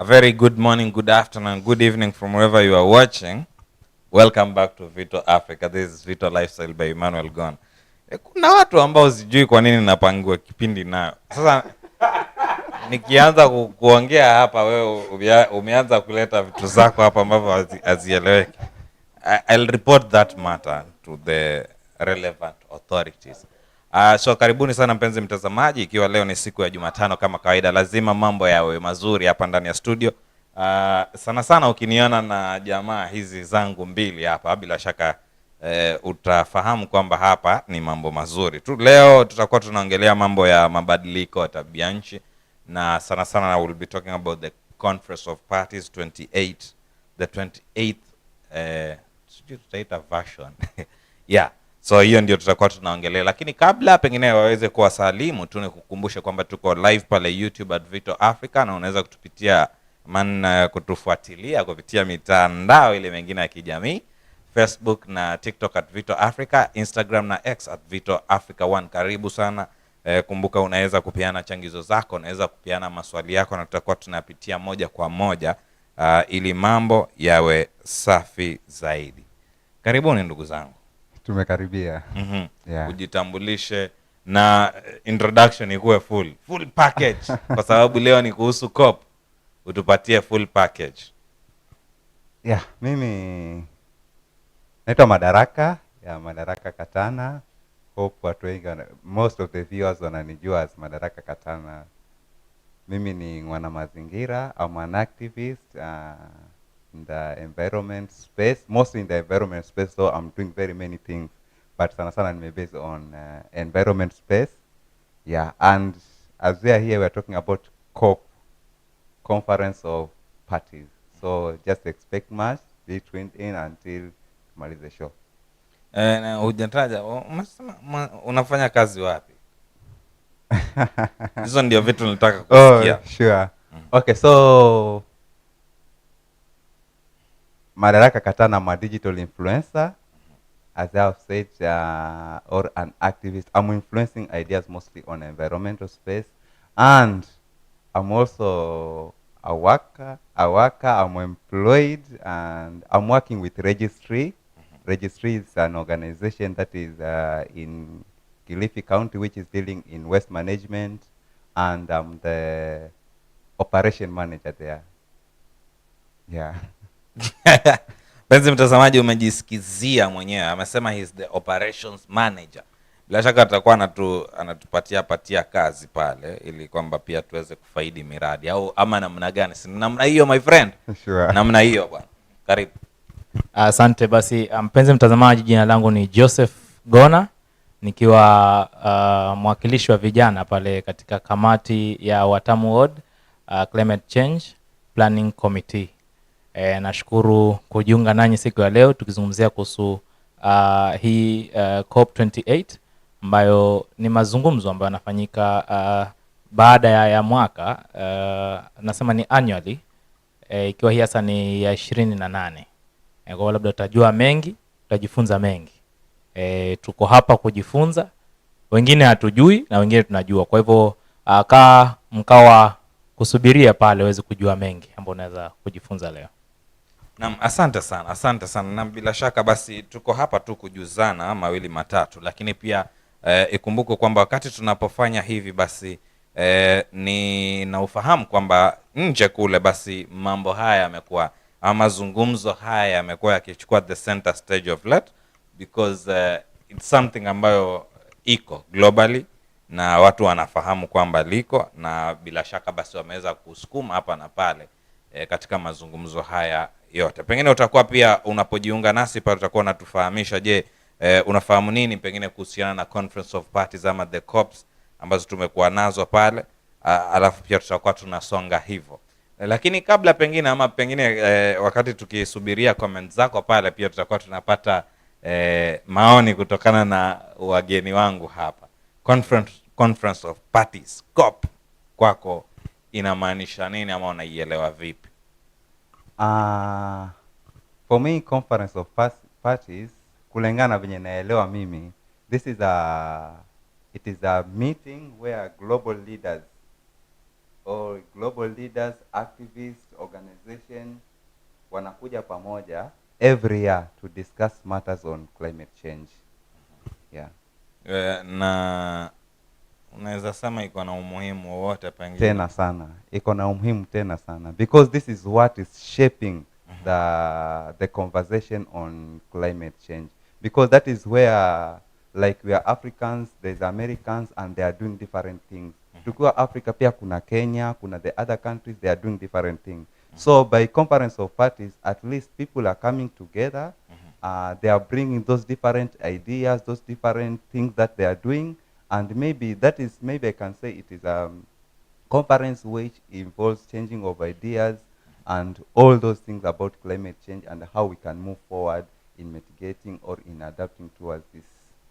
A very good morning, good afternoon, good evening from wherever you are watching. Welcome back to Vito Africa. This is Vito Lifestyle by Emmanuel Gon. Kuna watu ambao sijui kwa nini napangiwa kipindi nayo. Sasa nikianza kuongea hapa wewe umeanza kuleta vitu zako hapa ambavyo hazieleweki. I'll report that matter to the relevant authorities. So karibuni sana mpenzi mtazamaji, ikiwa leo ni siku ya Jumatano kama kawaida lazima mambo yawe mazuri hapa ndani ya studio. Sana sana ukiniona na jamaa hizi zangu mbili hapa bila shaka utafahamu kwamba hapa ni mambo mazuri tu. Leo tutakuwa tunaongelea mambo ya mabadiliko ya tabia nchi, na sana sana I will be talking about the Conference of Parties 28, the 28th tutaita version. Yeah. So hiyo ndio tutakuwa tunaongelea, lakini kabla pengine waweze kuwasalimu tu nikukumbushe kwamba tuko live pale YouTube at Vito Africa, na unaweza kutupitia kutufuatilia kupitia mitandao ile mengine ya kijamii, Facebook na TikTok at Vito Africa, Instagram na X at Vito Africa 1. Karibu sana. Kumbuka unaweza kupeana changizo zako, unaweza kupeana maswali yako, na tutakuwa tunapitia moja kwa moja ili mambo yawe safi zaidi. Karibuni ndugu zangu. Tumekaribia. Yeah. Ujitambulishe na introduction ikuwe full package kwa sababu leo ni kuhusu COP. Utupatie full package. Yeah, mimi naitwa Madaraka, Madaraka Katana. Hope watu wengi, most of the viewers wananijua as Madaraka Katana. Mimi ni mwana mazingira, I'm an activist in the environment space, mostly in the environment space, so I'm doing very many things, but sana sana I'm based on environment space. Yeah, and as we are here, we're talking about COP, Conference of Parties. So just expect much, be tuned in until tumalize the show. Hujataja unafanya kazi wapi? Hizo ndio vitu nilitaka kusikia. Oh, sure. Okay, so Madaraka Katana, I'm a digital influencer, as I have said, or an activist. I'm influencing ideas mostly on environmental space, and I'm also a worker, I'm employed, and I'm working with Registry. Registry is an organization that is in Kilifi County, which is dealing in waste management, and I'm the operation manager there. Yeah. Penzi mtazamaji, umejisikizia mwenyewe, amesema he is the operations manager. Bila shaka atakuwa anatupatia kazi pale ili kwamba pia tuweze kufaidi miradi, au ama namna gani? Si namna hiyo my friend? Sure. Namna hiyo bwana. Karibu. Asante basi. Mpenzi mtazamaji, jina langu ni Joseph Gona, nikiwa mwakilishi wa vijana pale katika kamati ya Watamu Ward Climate Change Planning Committee. Nashukuru kujiunga nanyi siku ya leo tukizungumzia kuhusu hii COP28 ambayo ni mazungumzo ambayo yanafanyika baada ya mwaka, nasema ni annually, ikiwa hii hasa ni ya 28. Kwa labda tutajua mengi, tutajifunza mengi. Tuko hapa kujifunza, wengine hatujui na wengine tunajua. Kwa hivyo mkawa kusubiria pale uweze kujua mengi ambayo unaweza kujifunza leo. Naam, asante sana. Na bila shaka basi tuko hapa tu kujuzana mawili matatu, lakini pia ikumbuke kwamba wakati tunapofanya hivi basi ni na ufahamu kwamba nje kule basi mambo haya yamekuwa, mazungumzo haya yamekuwa yakichukua the center stage of late, because it's something ambayo iko globally na watu wanafahamu kwamba liko, na bila shaka basi wameweza kusukuma hapa na pale katika mazungumzo haya yote. Pengine utakuwa pia unapojiunga nasi pale utakuwa unatufahamisha, je, unafahamu nini pengine kuhusiana na Conference of Parties ama the COPs ambazo tumekuwa nazo pale, alafu pia tutakuwa tunasonga hivyo. Lakini kabla pengine wakati tukisubiria comments zako pale, pia tutakuwa tunapata maoni kutokana na wageni wangu hapa. Conference of Parties, COP, kwako inamaanisha nini ama unaielewa vipi? For me, Conference of Parties, kulingana venye naelewa mimi, it is a meeting where global leaders, activists, organization wanakuja pamoja every year to discuss matters on climate change. Yeah. Na unaweza sema iko na umuhimu wowote pengine? Tena sana. Iko na umuhimu tena sana because this is what is shaping the conversation on climate change, because that is where, like, we are Africans, there's Americans, and they are doing different things. Tukiwa Africa pia kuna Kenya, kuna the other countries, they are doing different things. So by conference of parties, at least people are coming together. They are bringing those different ideas, those different things that they are doing, and maybe I can say it is a conference which involves changing of ideas and all those things about climate change and how we can move forward in mitigating or in adapting towards this.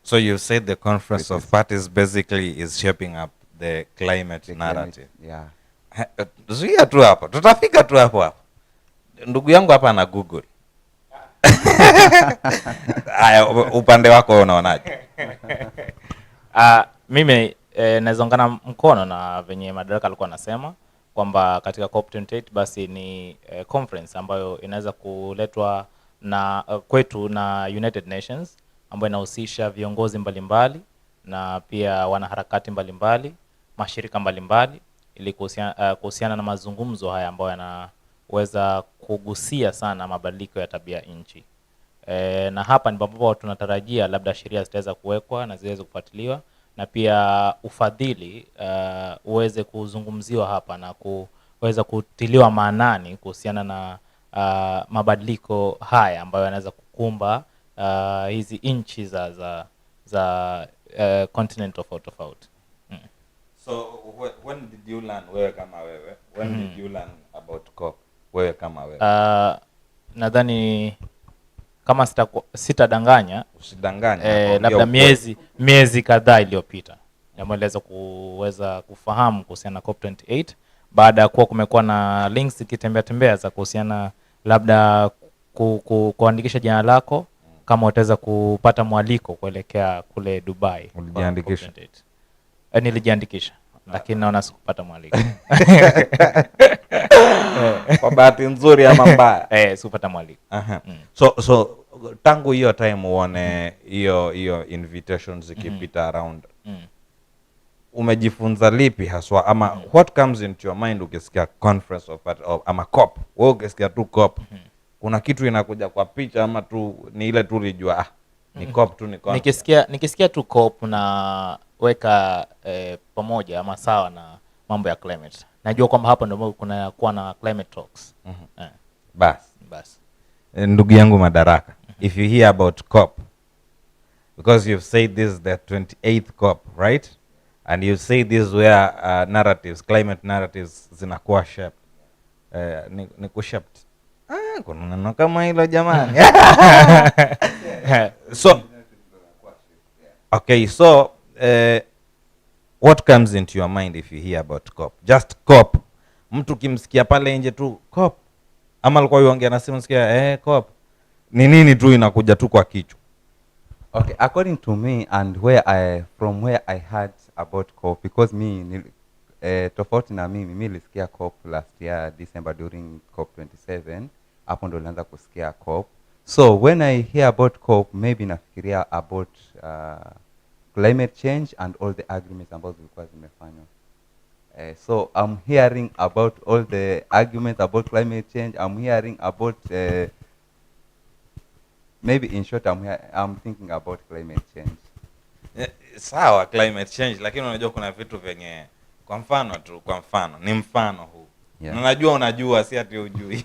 So you said the conference of parties basically is shaping up the climate narrative. Yeah. Zuia tu hapo, tutafika tu hapo. Ndugu yangu hapa na Google. Aya, upande wako unaonaje? Mimi naweza ungana mkono na venye Madaraka alikuwa anasema kwamba katika COP28 basi ni conference ambayo inaweza kuletwa na kwetu na United Nations, ambayo inahusisha viongozi mbalimbali na pia wanaharakati mbalimbali, mashirika mbalimbali, ili kuhusiana na mazungumzo haya ambayo yanaweza kugusia sana mabadiliko ya tabia nchi. Na hapa ni ambapo tunatarajia labda sheria zitaweza kuwekwa na ziweze kufuatiliwa, na pia ufadhili uweze kuzungumziwa hapa na kuweza kutiliwa maanani kuhusiana na mabadiliko haya ambayo yanaweza kukumba hizi nchi za continent tofauti. So when did you learn wewe kama wewe? When did you learn about COP wewe kama wewe? Nadhani kama sitadanganya, usidanganya, labda miezi kadhaa iliyopita nimeweza kuweza kufahamu kuhusiana na COP28 baada ya kuwa kumekuwa na links ikitembea za kuhusiana labda kuandikisha jina lako kama utaweza kupata mwaliko kuelekea kule Dubai. Ulijiandikisha? Nilijiandikisha, lakini naona sikupata mwaliko. Kwa bahati nzuri ama mbaya? Sikupata mwaliko. So tangu hiyo time uone hiyo invitations zikipita around, umejifunza lipi haswa, ama what comes into your mind ukisikia conference of parties ama COP? Wewe ukisikia tu COP, kuna kitu inakuja kwa picha ama tu ni ile tu ulijua ni COP tu, ni conference? Nikisikia tu COP na weka pamoja ama sawa na mambo ya climate, najua kwamba hapa ndio kuna kuwa na climate talks. Bas. Ndugu yangu Madaraka, if you hear about COP, because you've said this is the 28th COP, right? And you say this where narratives, climate narratives zinakuwa shaped. Ni kushaped. Kuna neno kama hilo jamani. So okay, so what comes into your mind if you hear about COP? Just COP. Mtu kimsikia pale nje tu COP, ama alikuwa yuongea na simu sikia COP, ni nini tu inakuja tu kwa kichwa? Okay, according to me and from where I heard about COP, because tofauti na mimi nilisikia COP last year December during COP27, hapo ndo nilianza kusikia COP. So when I hear about COP, maybe nafikiria about climate change and all the agreements ambazo zilikuwa zimefanywa. So I'm hearing about all the arguments about climate change. I'm hearing about maybe in short I'm thinking about climate change. Sawa, climate change, lakini unajua kuna vitu venye, kwa mfano ni mfano huu. Yeah. Unajua si ati hujui.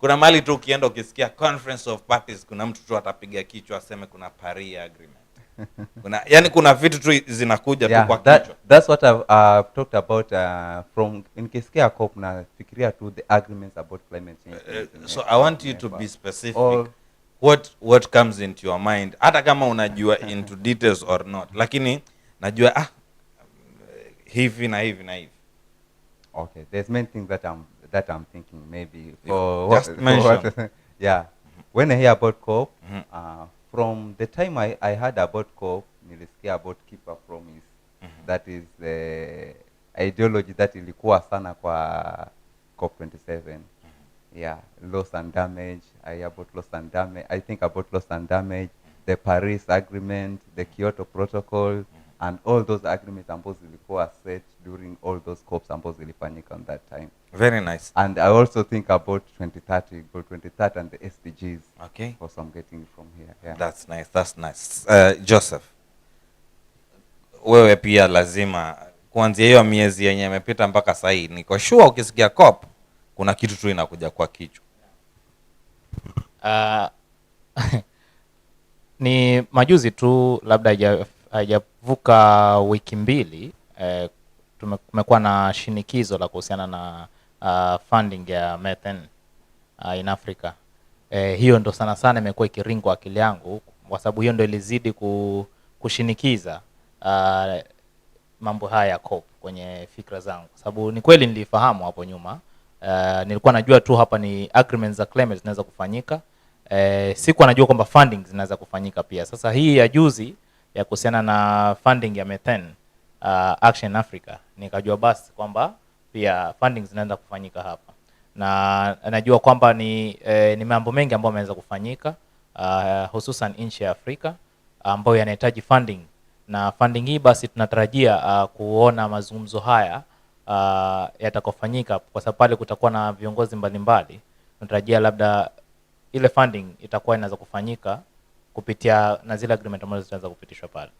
Kuna mali tu ukienda ukisikia conference of parties, kuna mtu tu atapiga kichwa aseme kuna Paris agreement. Kuna vitu tu zinakuja tu kwa kichwa. That's what I've talked about from nikisikia COP na fikiria tu the agreements about climate change. So I want you to be specific. What comes into your mind, hata kama unajua into details or not, lakini najua hivi na hivi na hivi. Okay, there's many things that I'm thinking maybe just mention. Yeah. When I hear about COP, from the time I heard about COP, nilisikia about keep a promise. That is the ideology that ilikuwa sana kwa COP27. Yeah, loss and damage. I think about loss and damage, the Paris Agreement, the Kyoto Protocol, and all those agreements ambazo zilikuwa set during all those COPs ambazo zilifanyika on that time. Very nice. And I also think about 2030, goal 2030 and the SDGs. Okay. Also, I'm getting it from here. Yeah. That's nice. That's nice. Joseph, wewe pia lazima kuanzia hiyo miezi yenye imepita mpaka sasa hii, niko sure ukisikia COP kuna kitu tu inakuja kwa kichwa. Ni majuzi tu, labda haijavuka wiki mbili, tumekuwa na shinikizo la kuhusiana na funding ya methane in Africa. Hiyo ndo sana sana imekuwa ikiringwa akili yangu, kwa sababu hiyo ndo ilizidi kushinikiza mambo haya ya COP kwenye fikra zangu, sababu ni kweli nilifahamu hapo nyuma. Nilikuwa najua tu hapa ni agreements za climate zinaweza kufanyika. Sikuwa najua kwamba funding zinaweza kufanyika pia. Sasa hii ya juzi ya kuhusiana na funding ya methane Action Africa, nikajua basi kwamba pia funding zinaanza kufanyika hapa, na najua kwamba ni mambo mengi ambayo yameweza kufanyika, hususan nchi ya Afrika ambayo yanahitaji funding, na funding hii basi tunatarajia kuona mazungumzo haya yatakofanyika, kwa sababu pale kutakuwa na viongozi mbalimbali. Tunatarajia labda ile funding itakuwa inaweza kufanyika kupitia na zile agreement ambazo zitaanza kupitishwa pale.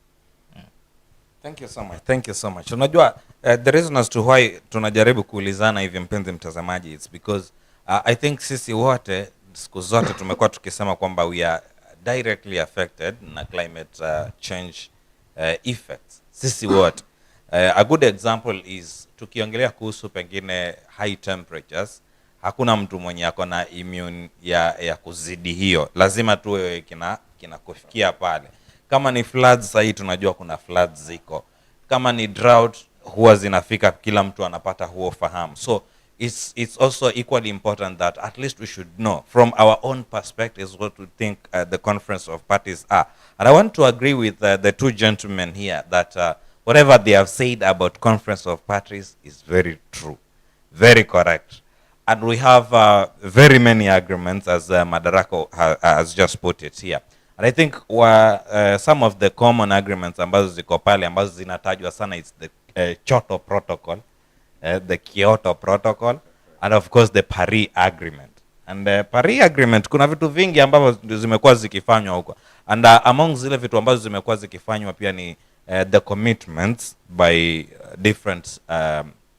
Thank you so much. Thank you so much. Unajua the reason as to why tunajaribu kuulizana hivi, mpenzi mtazamaji, it's because I think sisi wote siku zote tumekuwa tukisema kwamba we are directly affected na climate change effects. Sisi wote. A good example is tukiongelea kuhusu pengine high temperatures, hakuna mtu mwenye ako na immune ya kuzidi hiyo. Lazima tuwe kina kufikia pale. Kama ni floods, sasa hii tunajua kuna floods ziko. Kama ni drought, huwa zinafika, kila mtu anapata huo fahamu. So it's also equally important that at least we should know from our own perspectives what we think the conference of parties are. And I want to agree with the two gentlemen here that whatever they have said about conference of parties is very true, very correct. And we have very many agreements, as Madaraka has just put it here. And I think some of the common agreements ambazo ziko pale ambazo zinatajwa sana is the Kyoto Protocol, the Kyoto Protocol, and of course the Paris Agreement. And the Paris Agreement, kuna vitu vingi ambavyo zimekuwa zikifanywa huko. And among zile vitu ambazo zimekuwa zikifanywa pia ni the commitments by different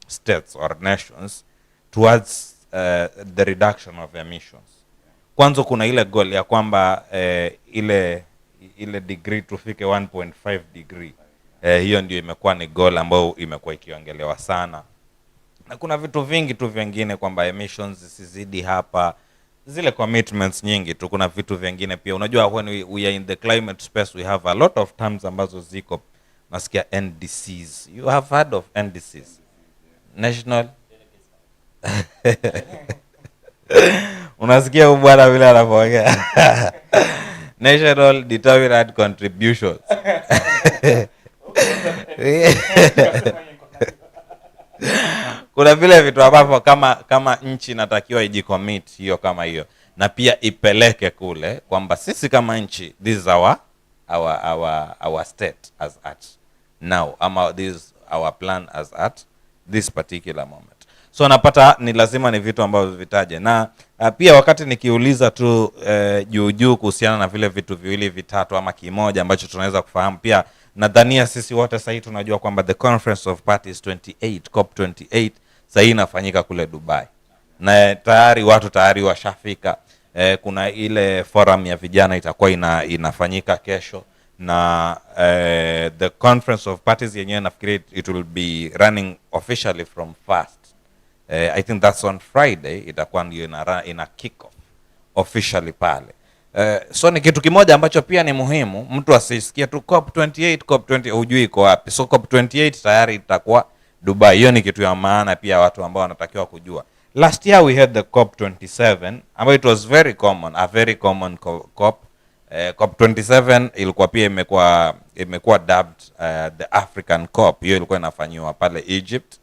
states or nations towards the reduction of emissions. Kwanza kuna ile goal ya kwamba ile degree tufike 1.5 degree. Hiyo ndio imekuwa ni goal ambayo imekuwa ikiongelewa sana. Na kuna vitu vingi tu vingine kwamba emissions zisizidi hapa. Zile commitments nyingi tu, kuna vitu vingine pia. Unajua when we are in the climate space, we have a lot of terms ambazo ziko. Nasikia NDCs. You have heard of NDCs? National unasikia bwana vile anapoongea. National Determined Contributions. Kuna vile vitu ambavyo kama nchi inatakiwa ijicommit hiyo kama hiyo, na pia ipeleke kule kwamba sisi kama nchi, this is our state as at now, ama this is our plan as at this particular moment. So napata ni lazima ni vitu ambavyo vitaje. Na pia wakati nikiuliza tu juu kuhusiana na vile vitu viwili vitatu ama kimoja ambacho tunaweza kufahamu, pia nadhania sisi wote sasa tunajua kwamba the Conference of Parties 28, COP28 sasa inafanyika kule Dubai. Na watu tayari washafika. Kuna ile forum ya vijana itakuwa inafanyika kesho, na the Conference of Parties yenyewe nafikiri it will be running officially from first. I think that's on Friday, itakuwa ndio ina kick off officially pale. So ni kitu kimoja ambacho pia ni muhimu, mtu asisikie tu COP20 hujui iko wapi. So COP28 tayari itakuwa Dubai. Hiyo ni kitu ya maana pia watu ambao wanatakiwa kujua. Last year we had the COP27, ambayo it was very common, a very common COP. COP27 ilikuwa pia imekuwa dubbed the African COP. Hiyo ilikuwa inafanywa pale Egypt.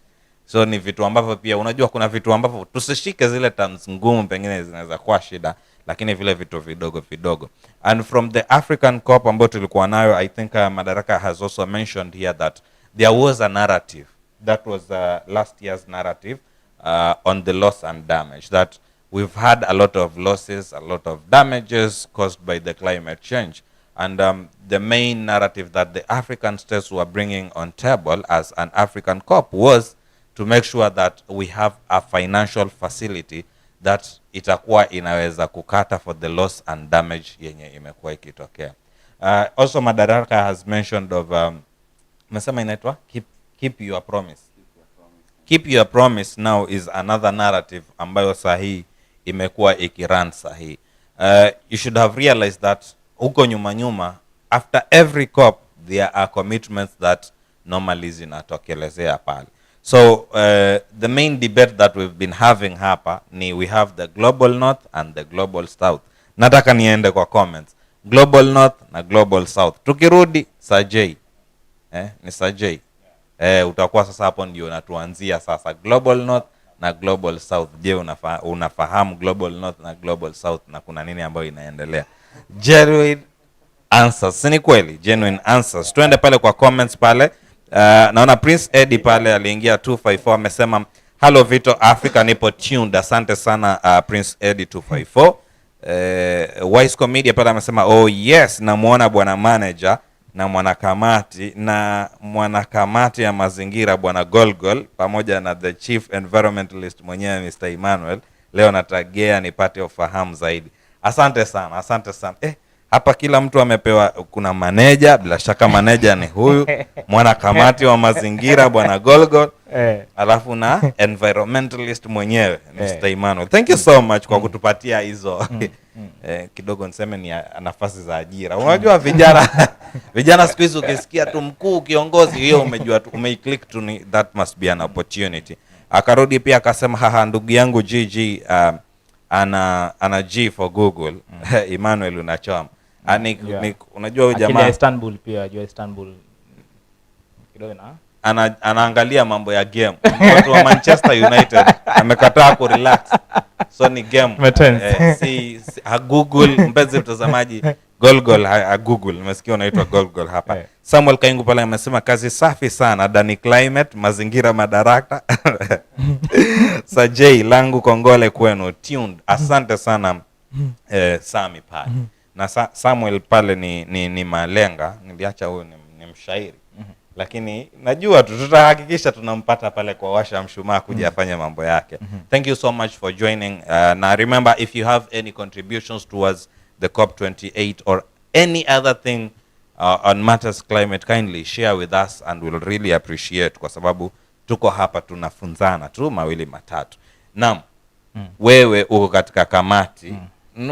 So ni vitu ambavyo pia unajua kuna vitu ambavyo tusishike zile terms ngumu, pengine zinaweza kuwa shida, lakini vile vitu vidogo vidogo. And from the African COP ambayo tulikuwa nayo, I think Madaraka has also mentioned here that there was a narrative that was last year's narrative on the loss and damage, that we've had a lot of losses, a lot of damages caused by the climate change. And the main narrative that the African states were bringing on table as an African COP was to make sure that we have a financial facility that itakuwa inaweza kukata for the loss and damage yenye imekuwa ikitokea. Also Madaraka has mentioned of mesema inaitwa keep your promise. Keep your promise now is another narrative ambayo sahi imekuwa ikirun sahi. You should have realized that huko nyuma after every COP there are commitments that normally zinatokelezea pale. So the main debate that we've been having hapa ni we have the global north and the global south. Nataka niende kwa comments. Global north na global south. Tukirudi Sajay. Ni Sajay. Utakuwa sasa hapo ndio natuanzia sasa global north na global south. Je, unafahamu global north na global south na kuna nini ambayo inaendelea? Genuine answers. Ni kweli genuine answers. Tuende pale kwa comments pale. Naona Prince Eddie pale aliingia 254 amesema hello Vito Africa, nipo tuned. Asante sana Prince Eddie 254. Wise Comedian pale amesema oh yes, namuona bwana manager na mwanakamati ya mazingira bwana Golgol pamoja na the chief environmentalist mwenyewe Mr. Emmanuel. Leo natagea nipate ufahamu zaidi. Asante sana. Hapa kila mtu amepewa, kuna manager, bila shaka manager ni huyu, mwanakamati wa mazingira bwana Golgol, alafu na environmentalist mwenyewe Mr. Emmanuel. Thank you so much kwa kutupatia hizo kidogo niseme ni nafasi za ajira. Unajua vijana siku hizi ukisikia tu mkuu kiongozi, hiyo umejua tu, umeiclick tu, ni that must be an opportunity. Akarudi pia akasema haha, ndugu yangu GG ana G for Google. Emmanuel unachoma. Unajua huyu jamaa Istanbul pia, jua Istanbul kidogo na anaangalia mambo ya game. Watu wa Manchester United amekataa ku relax. So ni game. Si Google, mpenzi mtazamaji, Golgol Google. Nimesikia unaitwa Golgol hapa. Samuel Kaingu pale amesema kazi safi sana Dani Climate mazingira Madaraka. Sajay langu kongole kwenu tuned. Asante sana Sami pale. Na Samuel pale ni malenga, niliacha huyo ni mshairi. Lakini najua tutahakikisha tunampata pale kwa washa mshumaa kuja afanye mambo yake. Thank you so much for joining. Now remember, if you have any contributions towards the COP28 or any other thing on matters climate, kindly share with us and we'll really appreciate, kwa sababu tuko hapa tunafunzana tu mawili matatu. Naam. Wewe uko katika kamati.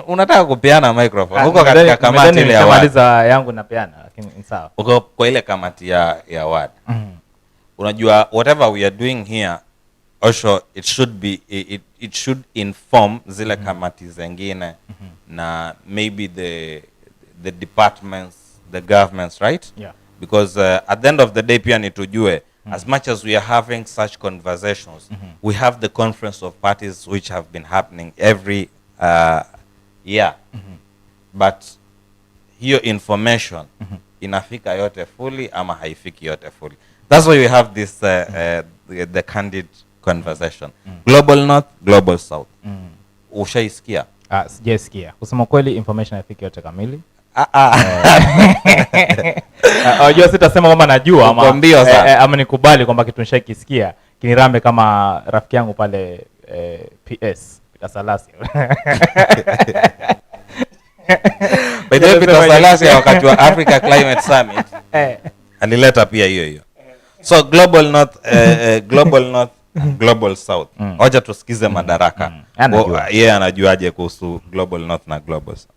Unataka kupeana microphone. Uko katika kamati ile ya maliza yangu napeana, lakini ni sawa. Uko kwa ile kamati ya ward. Unajua whatever we are doing here also it should inform zile kamati zingine na maybe the departments, the governments, right? Yeah. Because at the end of the day pia nitujue as much as we are having such conversations, we have the conference of parties which have been happening every year. But hiyo information inafika yote fully ama haifiki yote fully. That's why we have this the candid conversation. Global North, Global South. Ushaisikia? Sijaisikia. Kusema kweli information haifiki yote kamili. Unajua sitasema kwamba najua ama nikubali kwamba kitu nishakisikia kinirambe kama rafiki yangu pale PS Peter Salasi. By the way, Peter Salasi wakati wa Africa Climate Summit alileta pia hiyo. So Global North, Global South. Wacha tusikize Madaraka. Yeye anajuaje kuhusu Global North na Global South?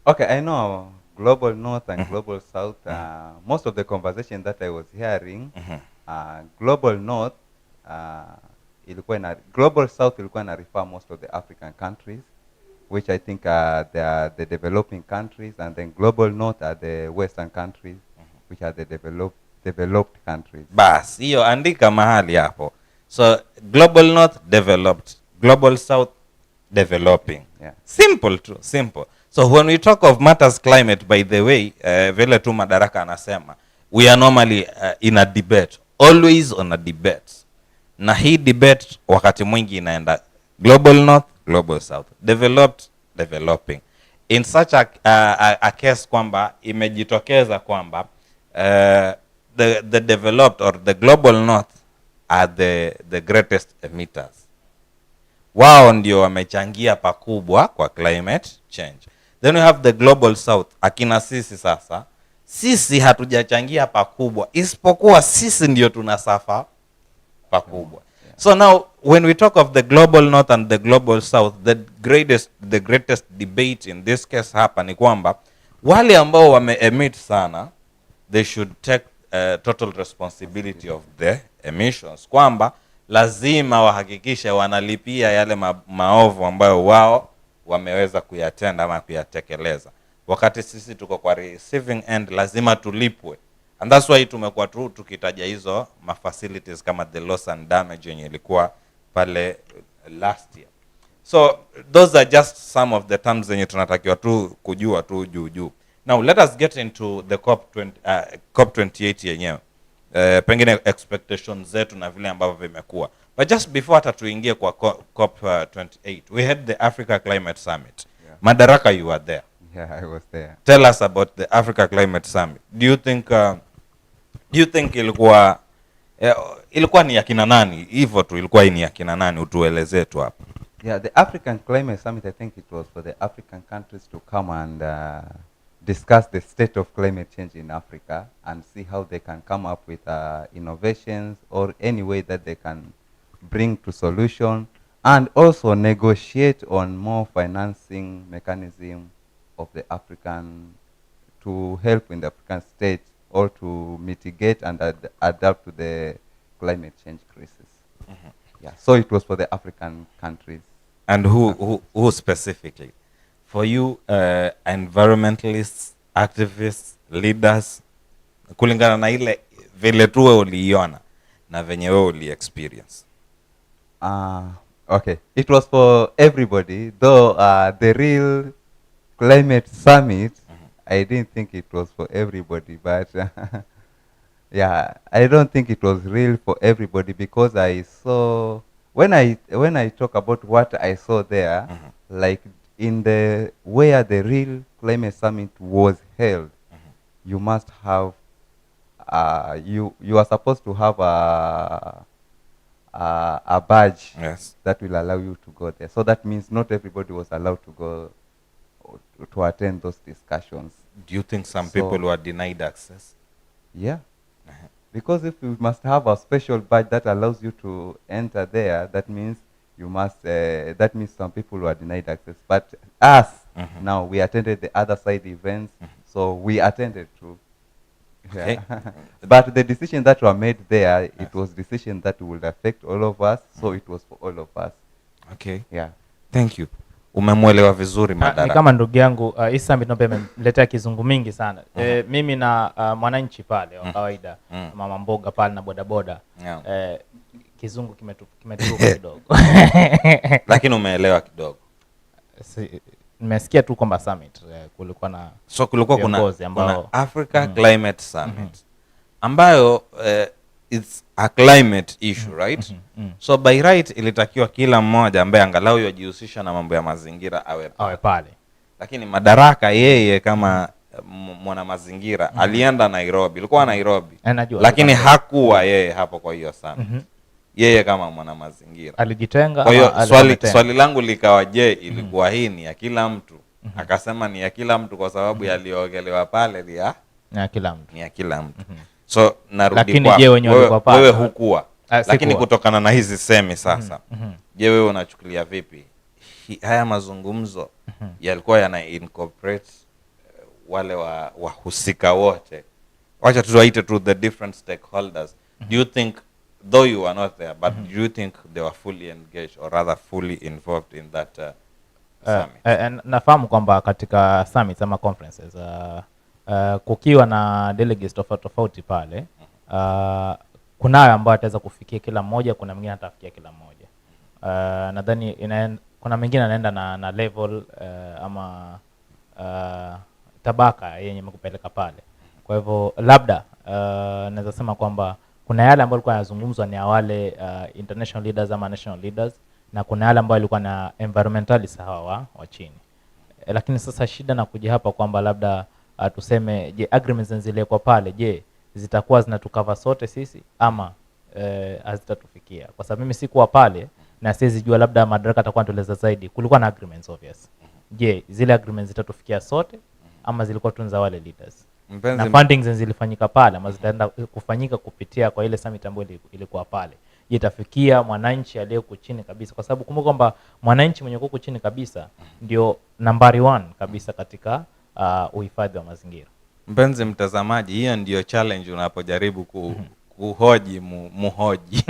Okay, I know Global North and Global South. Most of the conversation that I was hearing, Global North, Global South ilikuwa na refer most of the African countries, which I think they are the developing countries, and then Global North are the Western countries, which are the developed countries. Bas, hiyo andika mahali hapo. So global north developed, global south developing. Yeah. Simple too, simple. So when we talk of matters climate, by the way, vile tu Madaraka anasema, we are normally in a debate, always on a debate. Na hii debate wakati mwingi inaenda global north, global south, developed, developing. In such a case kwamba imejitokeza kwamba the developed or the global north are the greatest emitters. Wao ndio wamechangia pakubwa kwa climate change. Then we have the global south, akina sisi sasa. Sisi hatujachangia pakubwa, isipokuwa sisi ndio tunasafa pakubwa. So now when we talk of the global north and the global south, the greatest debate in this case hapa ni kwamba wale ambao wame-emit sana, they should take total responsibility of the emissions. Kwamba lazima wahakikishe wanalipia yale maovu ambayo wao wameweza kuyatenda ama kuyatekeleza. Wakati sisi tuko kwa receiving end, lazima tulipwe. And that's why tumekuwa tu tukitaja hizo facilities kama the loss and damage yenye ilikuwa pale last year. So those are just some of the terms zenye tunatakiwa tu kujua tu juu. Now let us get into the COP28 yenyewe. Pengine expectations zetu na vile ambavyo vimekuwa. But just before hata tuingie kwa COP28, we had the Africa Climate Summit. Yeah. Madaraka, you were there. Yeah, I was there. Tell us about the Africa Climate Summit. Do you think ilikuwa ni ya kina nani? Hivyo tu ilikuwa ni ya kina nani? Utuelezee tu hapa. Yeah, the African Climate Summit, I think it was for the African countries to come and discuss the state of climate change in Africa and see how they can come up with innovations or any way that they can bring to solution, and also negotiate on more financing mechanism of the African to help in the African state or to mitigate and adapt to the climate change crisis. Mm-hmm. Yeah, so it was for the African countries. And who specifically? For you, environmentalists, activists, leaders, kulingana na ile vile tu wewe uliiona na venye wewe uli experience. Okay, it was for everybody, though the real climate summit, I didn't think it was for everybody, but yeah, I don't think it was real for everybody, because I saw, when I talk about what I saw there, like in the where the real climate summit was held, you must have you are supposed to have a badge, yes, that will allow you to go there. So that means not everybody was allowed to go to attend those discussions. Do you think some people were denied access? Yeah. Because if you must have a special badge that allows you to enter there, that means you must, that means some people were denied access. But us, now we attended the other side events, so we attended too. Okay. But the decision that were made there, it was decision that would affect all of us, so it was for all of us. Okay. Yeah. Thank you. Umemwelewa vizuri Ni Madaraka. kama ndugu yangu hii summit ndio imemletea kizungu mingi sana. Mimi na mwananchi pale wa kawaida, mama mboga pale na bodaboda. Kizungu kimeturuka kidogo. Lakini umeelewa kidogo. Nimesikia tu kwamba summit kulikuwa na, so kulikuwa kuna Africa Climate Summit ambayo it's a climate issue, right? So by right ilitakiwa kila mmoja ambaye angalau yajihusisha na mambo ya mazingira awe pale. Lakini Madaraka yeye kama mwana mazingira alienda Nairobi, ilikuwa Nairobi. Lakini hakuwa yeye hapo kwa hiyo summit. Yeye kama mwana mazingira alijitenga. Kwa hiyo swali langu likawa, je, ilikuwa hii ni ya kila mtu? Akasema ni ya kila mtu kwa sababu yaliyoongelewa pale ni ya kila mtu. So narudi kwa wewe hukuwa. Lakini kutokana na hizi semi sasa, je, wewe unachukulia vipi haya mazungumzo yalikuwa yana incorporate wale wahusika wote? Wacha tuwaite to the different stakeholders. Do you think, though you were not there, but do you think they were fully engaged or rather fully involved in that summit? Nafahamu kwamba katika summits ama conferences kukiwa na delegates tofauti pale, kunayo ambayo ataweza kufikia kila mmoja, kuna mwingine atafikia kila mmoja. Nadhani kuna mwingine anaenda na level ama tabaka yenye mkupeleka pale. Kwa hivyo labda naweza sema kwamba kuna yale ambayo yalikuwa yanazungumzwa ni wale international leaders ama national leaders, na kuna yale ambayo yalikuwa na environmentalists hawa wa chini. Lakini sasa shida na kuja hapa kwamba labda tuseme, je, agreements zile kwa pale, je, zitakuwa zinatukava sote sisi ama hazitatufikia? Kwa sababu mimi sikuwa pale na siwezi jua, labda Madaraka atakuwa anatueleza zaidi. Kulikuwa na agreements obvious. Je, zile agreements zitatufikia sote ama zilikuwa tu za wale leaders? Na funding zilifanyika pale ama zitaenda kufanyika kupitia kwa ile summit ambayo ilikuwa pale, je, itafikia mwananchi aliyeko chini kabisa? Kwa sababu kumbuka kwamba mwananchi mwenye kuko chini kabisa ndio nambari 1 kabisa katika uhifadhi wa mazingira. Mpenzi mtazamaji, hiyo ndio challenge unapojaribu kuhoji muhoji.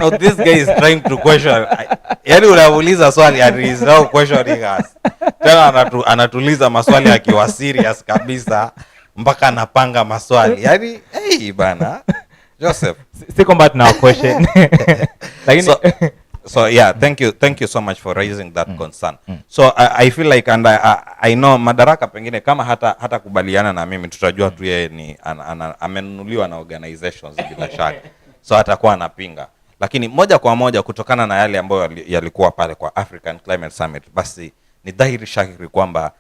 Now this guy is trying to question. Yaani unauliza swali and he is now questioning us. Tena anatuliza maswali akiwa serious kabisa mpaka anapanga maswali. Yaani bana Joseph, si kwamba tuna question. Lakini so yeah, thank you so much for raising that concern. So I feel like, and I know Madaraka pengine kama hata kubaliana na mimi, tutajua tu yeye ni amenunuliwa na organizations bila shaka, so atakuwa anapinga. Lakini moja kwa moja kutokana na yale ambayo yalikuwa pale kwa African Climate Summit, basi ni dhahiri shahiri kwamba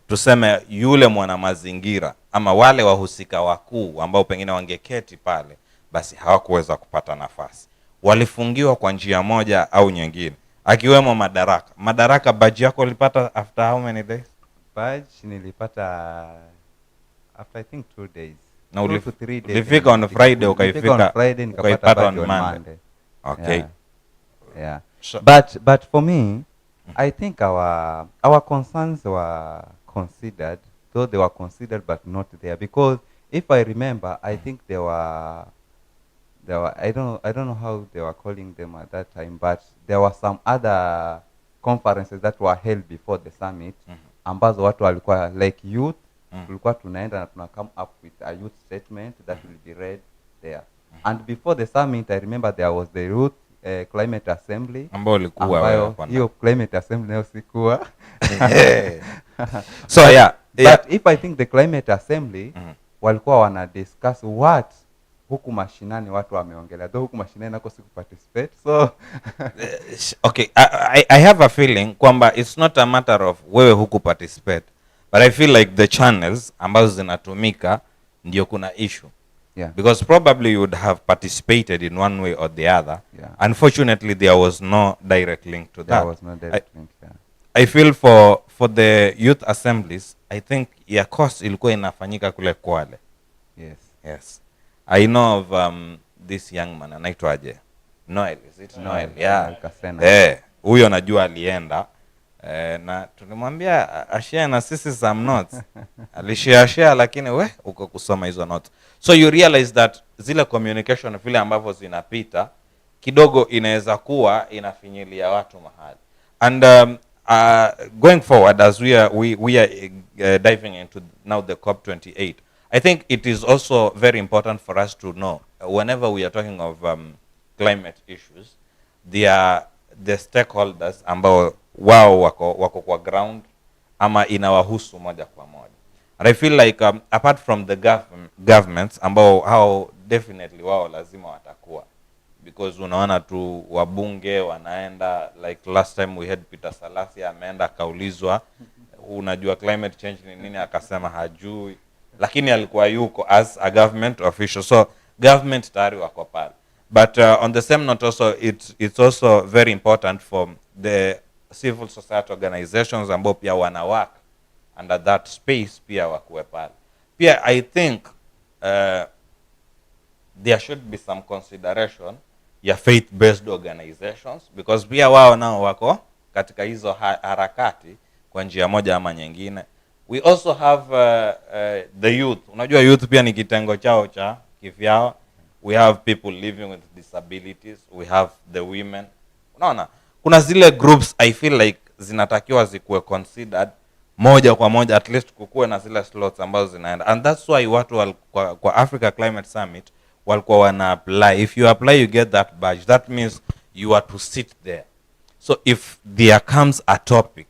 tuseme yule mwana mazingira ama wale wahusika wakuu ambao pengine wangeketi pale, basi hawakuweza kupata nafasi. Walifungiwa kwa njia moja au nyingine, akiwemo Madaraka. Madaraka, badge yako ulipata after how many days? Badge nilipata after I think 2 days. Na ulifika on Friday, ukaipata on Monday. Okay. Yeah. But for me, I think our concerns were considered, though they were considered but not there, because if I remember, I think there were I don't know how they were calling them at that time, but there were some other conferences that were held before the summit, ambazo watu walikuwa like youth, tulikuwa tunaenda na tuna come up with a youth statement that will be read there. And before the summit, I remember there was the youth climate assembly, ambayo hiyo climate assembly nayo sikuwa. So yeah, but if I think the climate assembly walikuwa wana discuss what huku mashinani watu wameongelea, though huku mashinani nako siku participate. So okay, I have a feeling kwamba it's not a matter of wewe huku participate, but I feel like the channels ambazo zinatumika ndio kuna issue. Yeah. Because probably you would have participated in one way or the other. Yeah. Unfortunately, there was no direct link to that. There was no direct link. Yeah. I feel for the youth assemblies, I think ya course ilikuwa inafanyika kule Kwale. Yes. Yes. I know of this young man, anaitwaje? Noel, is it Noel? Yeah. Huyo najua alienda. Na tulimwambia ashare na sisi some notes. Alishare lakini uko kusoma hizo notes. So you realize that zile communication vile ambavyo zinapita kidogo inaweza kuwa inafinyilia watu mahali. And going forward, as we are diving into now the COP28, I think it is also very important for us to know, whenever we are talking of climate issues, the stakeholders ambao wao wako kwa ground ama inawahusu moja kwa moja. And I feel like apart from the governments ambao hao definitely wao lazima watakuwa, because unaona tu wabunge wanaenda, like last time we had Peter Salasi ameenda kaulizwa unajua climate change ni nini, akasema hajui, lakini alikuwa yuko as a government official. So government tayari wako pale. But on the same note also, it's also very important for the civil society organizations ambao pia wana work under that space pia wakuwe pale. Pia I think there should be some consideration ya faith-based organizations, because pia wao nao wako katika hizo harakati kwa njia moja ama nyingine. We also have the youth. Unajua youth pia ni kitengo chao cha kivyao. We have people living with disabilities. We have the women. Unaona, kuna zile groups I feel like zinatakiwa zikuwe considered moja kwa moja, at least kukuwe na zile slots ambazo zinaenda. And that's why watu kwa Africa Climate Summit walikuwa wana apply. If you apply, you get that badge. That means you are to sit there. So if there comes a topic,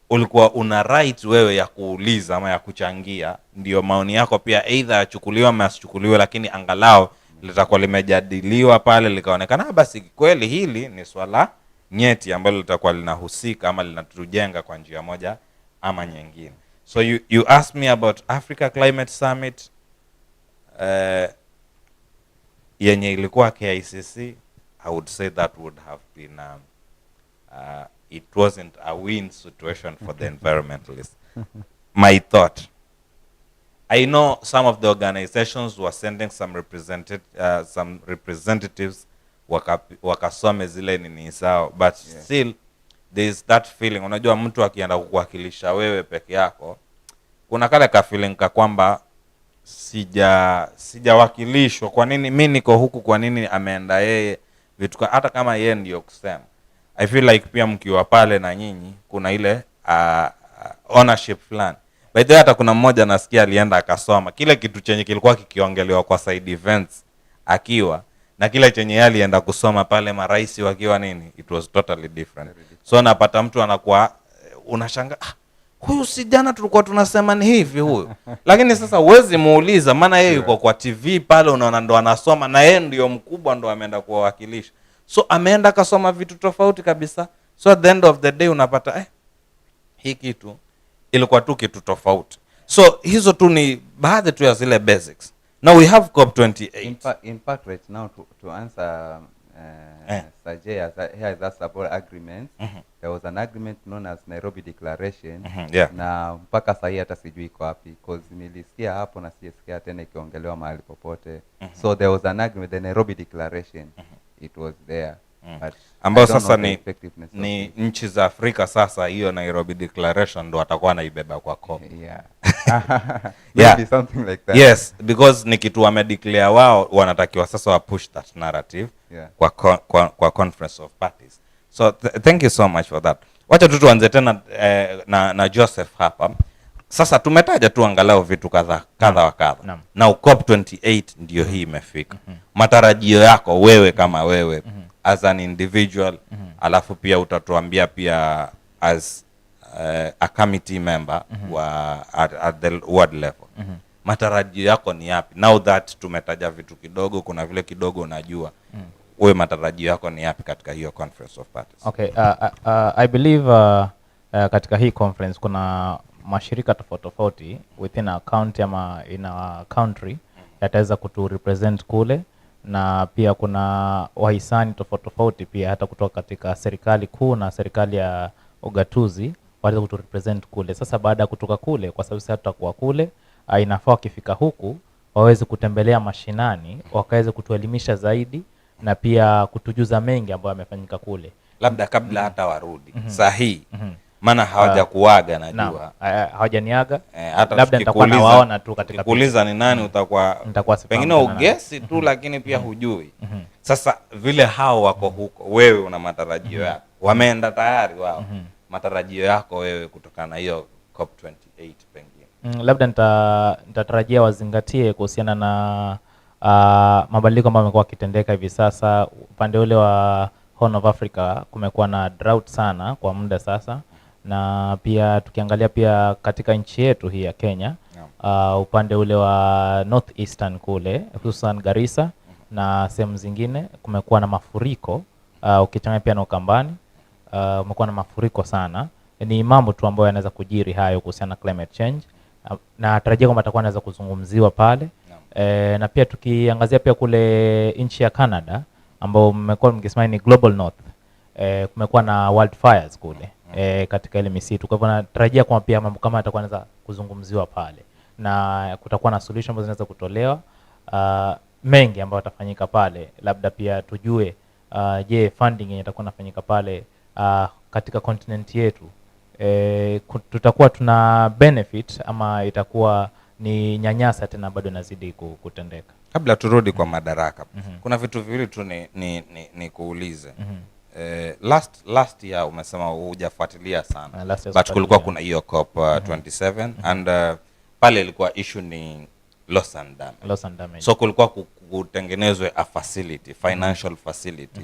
ulikuwa una right wewe ya kuuliza ama ya kuchangia, ndio maoni yako pia either yachukuliwa ama yasichukuliwe, lakini angalau litakuwa limejadiliwa pale, likaonekana basi kweli hili ni swala nyeti ambalo litakuwa linahusika ama linatujenga kwa njia moja ama nyingine. So you asked me about Africa Climate Summit yenye ilikuwa KICC. I would say that would have been it wasn't a win situation for the environmentalists. My thought, I know some of the organizations were sending some representatives wakasome zile nini sao, but still there is that feeling. Unajua mtu akienda kukuwakilisha wewe peke yako, kuna kale ka feeling ka kwamba sijawakilishwa. Kwa nini mimi niko huku? Kwa nini ameenda yeye? Vitu hata kama yeye ndio kusema. I feel like pia mkiwa pale na nyinyi kuna ile ownership plan. By the way, hata kuna mmoja nasikia alienda akasoma kile kitu chenye kilikuwa kikiongelewa kwa side events akiwa na kile chenye yeye alienda kusoma pale marais wakiwa nini, it was totally different. So napata mtu anakuwa unashangaa, huyu si jana tulikuwa tunasema ni hivi huyu. Lakini sasa uwezi muuliza, maana yeye yuko kwa TV pale, unaona ndo anasoma na yeye ndio mkubwa, ndo ameenda kuwawakilisha. So ameenda kasoma vitu tofauti kabisa. So at the end of the day unapata hii kitu ilikuwa tu kitu tofauti. So hizo tu ni baadhi tu ya zile basics. Now we have COP28. In part right now to answer Sajay, here is that support agreement. There was an agreement known as Nairobi Declaration. Na mpaka sasa hata sijui iko wapi, because nilisikia hapo na sisikia tena ikiongelewa mahali popote. So there was an agreement, the Nairobi Declaration. It was there. Ambao sasa ni nchi za Afrika sasa hiyo Nairobi Declaration ndo watakuwa naibeba kwa COP. Maybe something like that. Yes, because ni kitu wamedeclare wao, wanatakiwa sasa wa push that narrative kwa Conference of Parties. So thank you so much for that. Wacha tu tuanze tena na Joseph hapa. Sasa tumetaja tu angalau vitu kadha wa kadha. Na COP28 ndio hii imefika. Matarajio yako wewe kama wewe as an individual, alafu pia utatuambia pia as a committee member at the world level. Matarajio yako ni yapi? Now that tumetaja vitu kidogo, kuna vile kidogo unajua. Wewe matarajio yako ni yapi katika hiyo Conference of Parties? Okay, I believe katika hii conference kuna mashirika tofauti within a county ama in a country yataweza kutu represent kule, na pia kuna wahisani tofauti pia hata kutoka katika serikali kuu na serikali ya ugatuzi wataweza kutu represent kule. Sasa baada ya kutoka kule, kwa sababu sasa tutakuwa kule, inafaa wakifika huku waweze kutembelea mashinani, wakaweze kutuelimisha zaidi na pia kutujuza mengi ambayo yamefanyika kule. Labda kabla hata warudi sahihi, maana hawajakuaga najua. Hawajaniaga. Labda nitakuwa nawaona tu katika kuuliza ni nani utakuwa pengine ugesi tu, lakini pia hujui. Sasa vile hao wako huko, wewe una matarajio yako. Wameenda tayari wao. Matarajio yako wewe kutokana na hiyo COP28 pengine. Labda nitatarajia wazingatie kuhusiana na mabadiliko ambayo yamekuwa yakitendeka hivi sasa. Upande ule wa Horn of Africa kumekuwa na drought sana kwa muda sasa, na pia tukiangalia pia katika nchi yetu hii ya Kenya, upande ule wa northeastern kule hususan Garissa na sehemu zingine kumekuwa na mafuriko, ukichanganya pia na Ukambani kumekuwa na mafuriko sana. Ni mambo tu ambayo yanaweza kujiri hayo kuhusiana na climate change, na tarajia kwamba atakuwa anaweza kuzungumziwa pale. Na pia tukiangazia pia kule nchi ya Canada ambao mmekuwa mkisema ni global north, kumekuwa na wildfires kule katika ile misitu. Kwa hivyo natarajia kwamba pia mambo kama yatakuwa yanaweza kuzungumziwa pale, na kutakuwa na solution ambazo zinaweza kutolewa mengi ambayo yatafanyika pale. Labda pia tujue je, funding yenye itakuwa inafanyika pale katika continent yetu tutakuwa tuna benefit ama itakuwa ni nyanyasa tena bado inazidi kutendeka. Kabla turudi kwa madaraka, kuna vitu viwili tu ni kuulize. last year umesema hujafuatilia sana, Last year but kulikuwa sifuatilia. kuna hiyo COP 27 and pale ilikuwa issue ni loss and damage. Loss and damage. So kulikuwa kutengenezwe a facility, financial facility,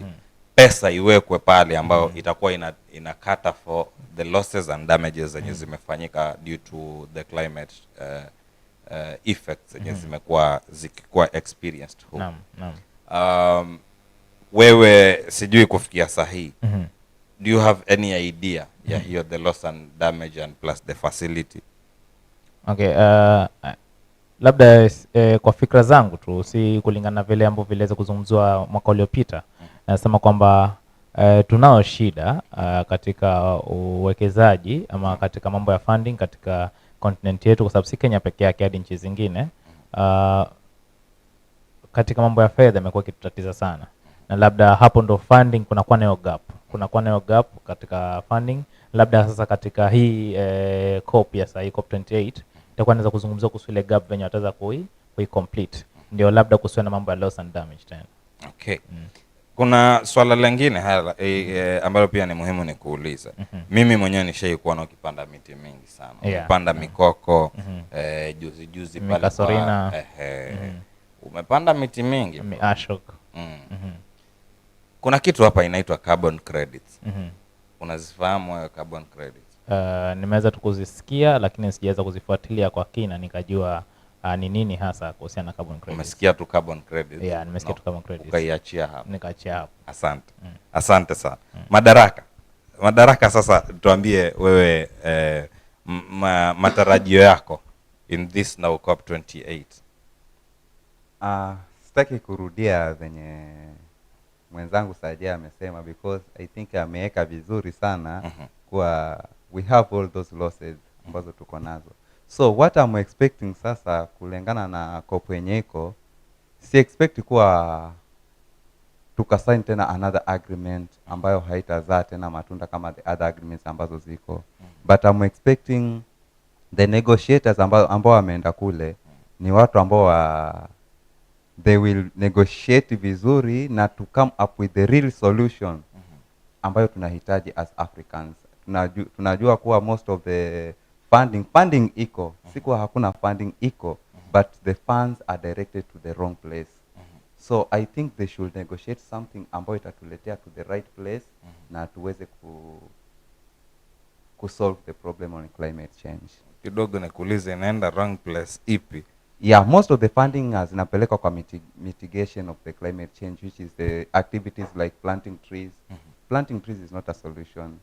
pesa iwekwe pale ambayo itakuwa ina cater for the losses and damages zenye zimefanyika due to the climate effects zenye zikikuwa experienced huko. Naam. Wewe sijui kufikia sahihi, do you have any idea ya hiyo the loss and damage and plus the facility? Okay, labda kwa fikra zangu tu, si kulingana na vile ambavyo viliweza kuzungumzwa mwaka uliopita, nasema kwamba tunao shida katika uwekezaji ama katika mambo ya funding katika continent yetu, kwa sababu si Kenya peke yake, hadi nchi zingine katika mambo ya fedha imekuwa kitutatiza sana, na labda hapo ndo funding kunakuwa nayo gap katika funding. Labda sasa katika hii COP ya sasa, hii COP 28 itakuwa naweza kuzungumzia kuhusu ile gap venye wataweza kui complete, ndio labda kuhusiana na mambo ya loss and damage tena. Okay. Kuna swala lingine ambalo pia ni muhimu ni kuuliza. Mimi mwenyewe nishaikuwa na ukipanda miti mingi sana. Umepanda mikoko, juzi pale Mikasorina. Umepanda miti mingi. Ashok. Kuna kitu hapa inaitwa carbon credits. Unazifahamu wewe carbon credits? Nimeweza tu kuzisikia, lakini sijaweza kuzifuatilia kwa kina nikajua ni nini hasa kuhusiana na carbon credits. Umesikia tu carbon credits? Yeah, nimesikia tu carbon credits. Ukaiachia hapo. Nikaachia hapo. Asante. Asante sana. Madaraka sasa tuambie wewe matarajio yako in this now COP 28. Sitaki kurudia venye mwenzangu Sajia amesema, because I think ameweka vizuri sana kwa we have all those losses ambazo tuko nazo. So what I'm expecting sasa kulingana na COP yenye iko, si expect kuwa tukasign tena another agreement ambayo haitazaa tena matunda kama the other agreements ambazo ziko. But I'm expecting the negotiators ambao wameenda kule ni watu ambao they will negotiate vizuri na to come up with the real solution ambayo tunahitaji as Africans. Tunajua kuwa most of the funding iko, sikuwa hakuna funding iko, but the funds are directed to the wrong place. So I think they should negotiate something ambayo itatuletea to the right place na tuweze solve the problem on climate change. Kidogo nikuulize, inaenda wrong place ipi? Yeah, most of the funding zinapelekwa kwa mitigation of the climate change, which is the activities like planting trees. Planting trees is not a solution.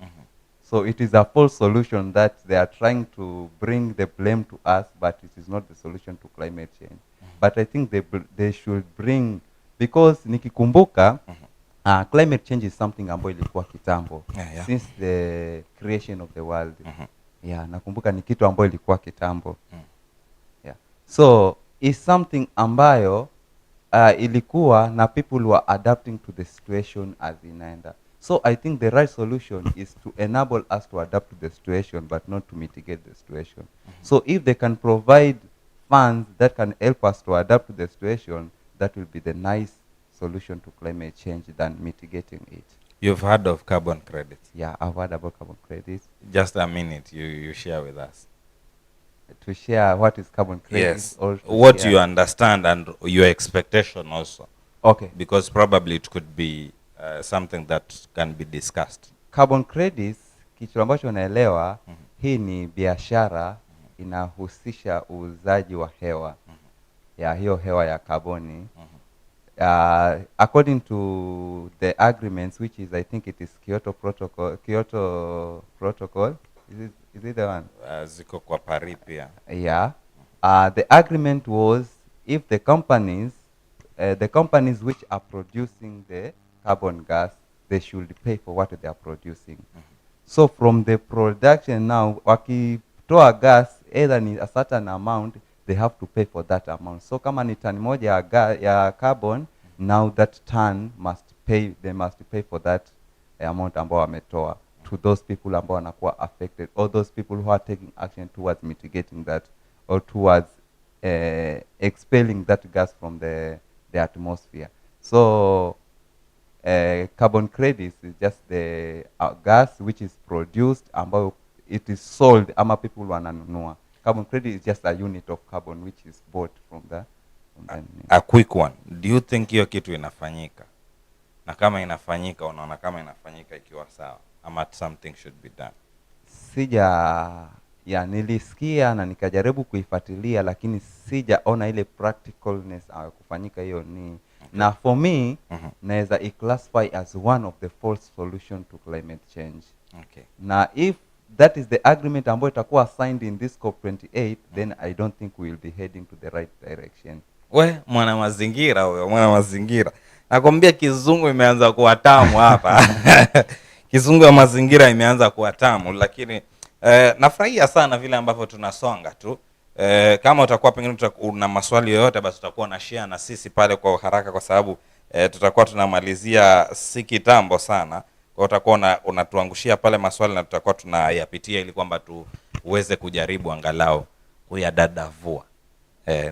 So it is a false solution that they are trying to bring the blame to us, but it is not the solution to climate change. But I think they should bring, because nikikumbuka climate change is something ambayo ilikuwa kitambo, since the creation of the world. Yeah, nakumbuka ni kitu ambayo ilikuwa kitambo. Yeah. So it's something ambayo ilikuwa na people were adapting to the situation as inaenda. So I think the right solution is to enable us to adapt to the situation, but not to mitigate the situation. So if they can provide funds that can help us to adapt to the situation, that will be the nice solution to climate change than mitigating it. You've heard of carbon credits? Yeah, I've heard about carbon credits. Just a minute, you share with us. To share what is carbon credits? Yes, or what share you understand and your expectation also. Okay. Because probably it could be something that can be discussed. Carbon credits, kitu ambacho naelewa, hii ni biashara inahusisha uuzaji wa hewa. Ya hiyo hewa ya kaboni. According to the agreements, which is, I think it is Kyoto Protocol. Is it the one? Ziko kwa Paris pia. Yeah. The agreement was, if the companies which are producing the carbon gas, they should pay for what they are producing. So from the production now, wakitoa gas, either ni a certain amount, they have to pay for that amount. So kama ni tani moja ya carbon, now that ton they must pay for that amount ambao wametoa to those people ambao wanakuwa affected, or those people who are taking action towards mitigating that, or towards expelling that gas from the atmosphere. So carbon credits is just the gas which is produced ambayo it is sold ama people wananunua. Carbon credit is just a unit of carbon which is bought from the a quick one. Do you think hiyo kitu inafanyika? Na kama inafanyika, unaona kama inafanyika ikiwa sawa, ama something should be done? Nilisikia na nikajaribu kuifuatilia, lakini sijaona ile practicalness kufanyika hiyo ni. Okay. Na for me, naweza classify as one of the false solution to climate change. Okay. Na if that is the agreement ambayo itakuwa signed in this COP28, then I don't think we will be heading to the right direction. Mwana mazingira huyo, mwana mazingira. Nakwambia kizungu imeanza kuwa tamu hapa. Kizungu ya mazingira imeanza kuwa tamu, lakini nafurahia sana vile ambavyo tunasonga tu. Kama utakuwa pengine una maswali yoyote, basi utakuwa na share na sisi pale kwa haraka, kwa sababu tutakuwa tunamalizia si kitambo sana. Kwa utakuwa unatuangushia pale maswali na tutakuwa tunayapitia ili kwamba tuweze kujaribu angalau kuyadadavua.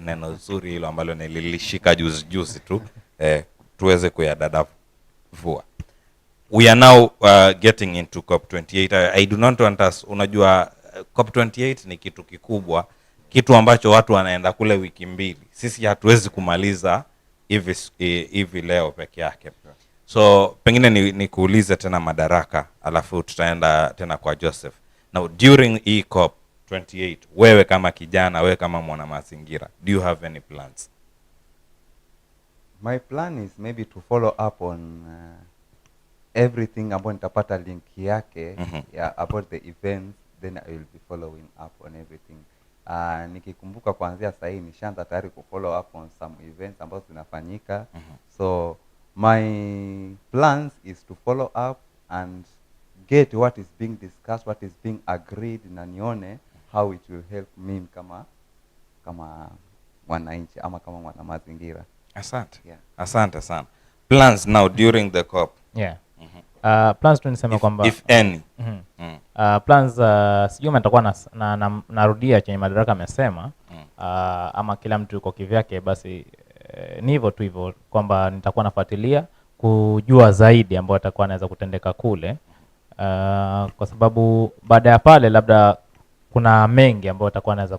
Neno zuri hilo ambalo nililishika juzi tu, tuweze kuyadadavua. We are now getting into COP28. I do not want us, unajua COP28 ni kitu kikubwa, kitu ambacho watu wanaenda kule wiki mbili. Sisi hatuwezi kumaliza hivi leo peke yake. So pengine nikuulize tena Madaraka, alafu tutaenda tena kwa Joseph. Now during COP28, wewe kama kijana, wewe kama mwana mazingira, do you have any plans? My plan is maybe to follow up on everything ambayo nitapata link yake about the events, then I will be following up on everything. Nikikumbuka kuanzia sasa hivi nishaanza tayari ku follow up on some events ambazo zinafanyika. So my plans is to follow up and get what is being discussed, what is being agreed, na nione how it will help me kama mwananchi ama kama mwana mazingira. Asante. Yeah. Asante sana. Plans now during the COP. Yeah. Plans tunisema kwamba if any. Plans sijui nitakuwa narudia chenye Madaraka amesema, ama kila mtu yuko kivyake, basi ni hivyo tu hivyo kwamba nitakuwa nafuatilia kujua zaidi ambayo atakuwa anaweza kutendeka kule, kwa sababu baada ya pale labda kuna mengi ambayo atakuwa anaweza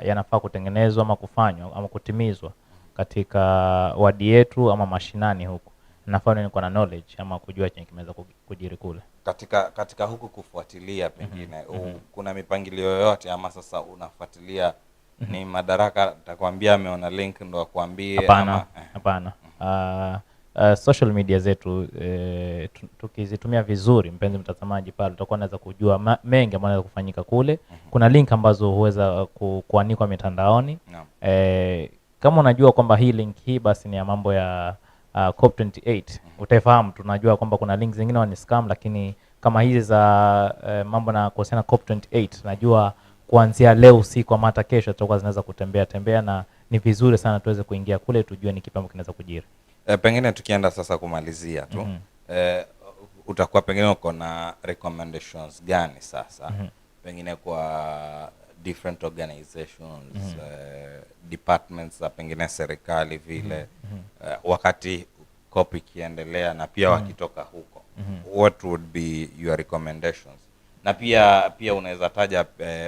yanafaa kutengenezwa ama kufanywa ama kutimizwa katika wadi yetu ama mashinani huku. Nafanya niko na knowledge ama kujua chenye kimeweza kujiri kule. Katika huku kufuatilia pengine kuna mipangilio yoyote ama sasa unafuatilia ni Madaraka atakwambia ameona link ndo akwambie? Hapana. Social media zetu tukizitumia vizuri, mpenzi mtazamaji, pale tutakuwa naweza kujua mengi ambayo yanaweza kufanyika kule. Kuna link ambazo huweza kuanikwa mitandaoni. Kama unajua kwamba hii link hii basi ni ya mambo ya COP28, utafahamu. Tunajua kwamba kuna links zingine ni scam, lakini kama hizi za mambo na kuhusiana COP28, najua kuanzia leo usiku ama hata kesho tutakuwa zinaweza tembea, na ni vizuri sana tuweze kuingia kule tujue ni kipi ambacho kinaweza kujiri. Pengine tukienda sasa kumalizia tu, utakuwa pengine uko na recommendations gani sasa pengine kwa different organizations, departments za pengine serikali vile, wakati COP ikiendelea na pia wakitoka huko, what would be your recommendations? Na pia unaweza taja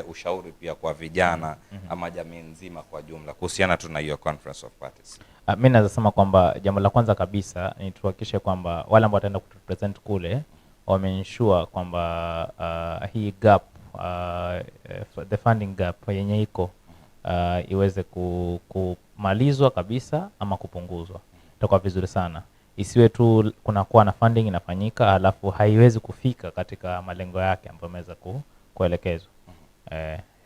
ushauri pia kwa vijana ama jamii nzima kwa jumla kuhusiana tu na hiyo conference of parties. Mimi naweza sema kwamba jambo la kwanza kabisa ni tuhakikishe kwamba wale ambao wataenda kurepresent kule wame-ensure kwamba hii gap, the funding gap yenye iko iweze kumalizwa kabisa ama kupunguzwa. Itakuwa vizuri sana. Isiwe tu kunakuwa na funding inafanyika halafu haiwezi kufika katika malengo yake ambayo yameweza kuelekezwa.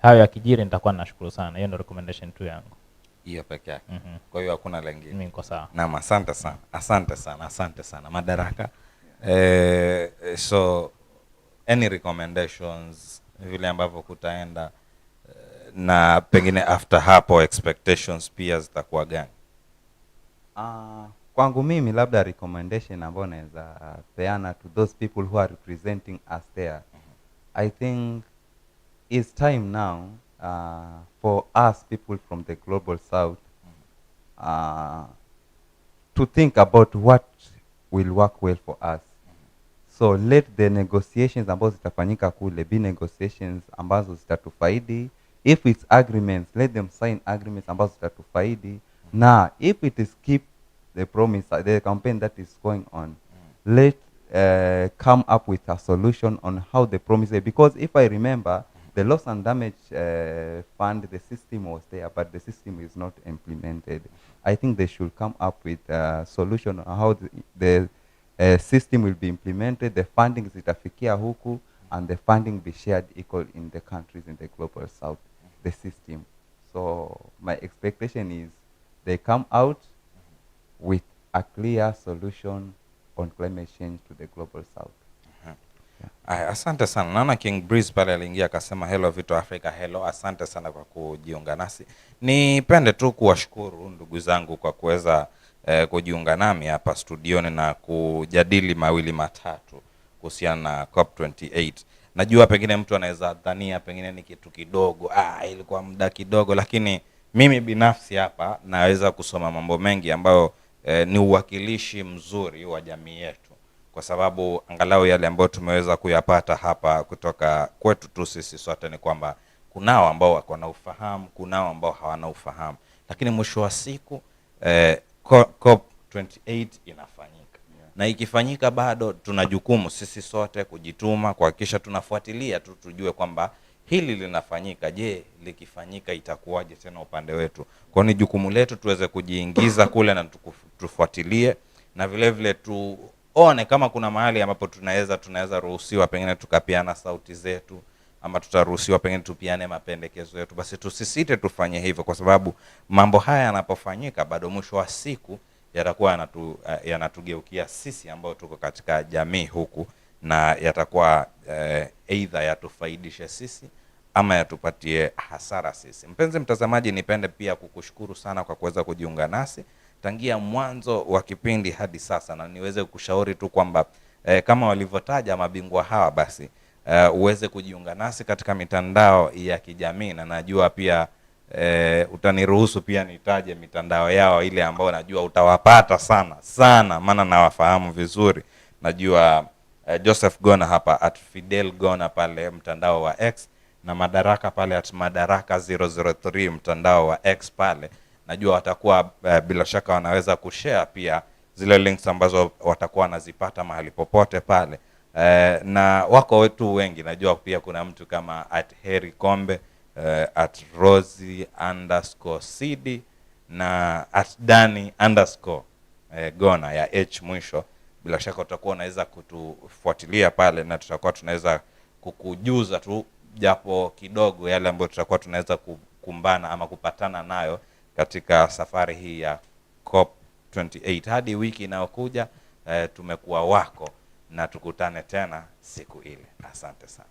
Hayo yakijiri nitakuwa nashukuru sana. Hiyo ndio recommendation tu yangu. Hiyo peke yake. Kwa hiyo hakuna lingine. Mimi niko sawa. Naam, asante sana Madaraka. So any recommendations vile ambavyo kutaenda, na pengine after hapo expectations pia zitakuwa gani? Kwangu mimi labda recommendation ambayo naweza peana to those people who are representing us there, I think it's time now for us people from the global south to think about what will work well for us. So let the negotiations ambazo zitafanyika kule be negotiations ambazo zitatufaidi. If it's agreements, let them sign agreements ambazo zitatufaidi. Na if it is keep the promise, the campaign that is going on, let come up with a solution on how the promise, because if I remember, the loss and damage fund, the system was there, but the system is not implemented. I think they should come up with a solution on how the system will be implemented, the funding zitafikia huku, and the funding be shared equal in the countries in the global south, the system. So my expectation is they come out with a clear solution on climate change to the global south. Asante sana. Naona King Breeze pale aliingia akasema hello Vito Africa, hello. Asante sana kwa kujiunga nasi. Nipende tu kuwashukuru ndugu zangu kwa kuweza kujiunga nami hapa studioni na kujadili mawili matatu kuhusiana na COP28. Najua pengine mtu anaweza dhania pengine ni kitu kidogo, ilikuwa muda kidogo, lakini mimi binafsi hapa naweza kusoma mambo mengi ambayo ni uwakilishi mzuri wa jamii yetu, kwa sababu angalau yale ambayo tumeweza kuyapata hapa kutoka kwetu tu sisi sote ni kwamba kunao ambao wako na ufahamu, kunao ambao hawana ufahamu, lakini mwisho wa siku COP28 inafanyika. Na ikifanyika bado tuna jukumu sisi sote kujituma kuhakikisha tunafuatilia tu tujue kwamba hili linafanyika. Je, likifanyika itakuwaje tena upande wetu? Kwa ni jukumu letu tuweze kujiingiza kule na tufuatilie, na vile vile tuone kama kuna mahali ambapo tunaweza ruhusiwa pengine tukapiana sauti zetu, ama tutaruhusiwa pengine tupiane mapendekezo yetu. Basi tusisite tufanye hivyo, kwa sababu mambo haya yanapofanyika bado mwisho wa siku yatakuwa yanatugeukia sisi ambao tuko katika jamii huku, na yatakuwa either yatufaidishe sisi ama yatupatie hasara sisi. Mpenzi mtazamaji, nipende pia kukushukuru sana kwa kuweza kujiunga nasi tangia mwanzo wa kipindi hadi sasa, na niweze kushauri tu kwamba kama walivyotaja mabingwa hawa, basi uweze kujiunga nasi katika mitandao ya kijamii, na najua pia utaniruhusu pia nitaje mitandao yao ile ambao najua utawapata sana maana nawafahamu vizuri. Najua Joseph Gona hapa @Fidel Gona pale mtandao wa X, na Madaraka pale @Madaraka 003 mtandao wa X pale. Najua watakuwa bila shaka wanaweza kushare pia zile links ambazo watakuwa wanazipata mahali popote pale. Na wako wetu wengi, najua pia kuna mtu kama @Heri Kombe, @Rosie_CD na @Dani_Gona ya H mwisho. Bila shaka utakuwa unaweza kutufuatilia pale, na tutakuwa tunaweza kukujuza tu japo kidogo yale ambayo tutakuwa tunaweza kukumbana ama kupatana nayo katika safari hii ya COP28. Hadi wiki inayokuja tumekuwa wako, na tukutane tena siku ile. Asante sana.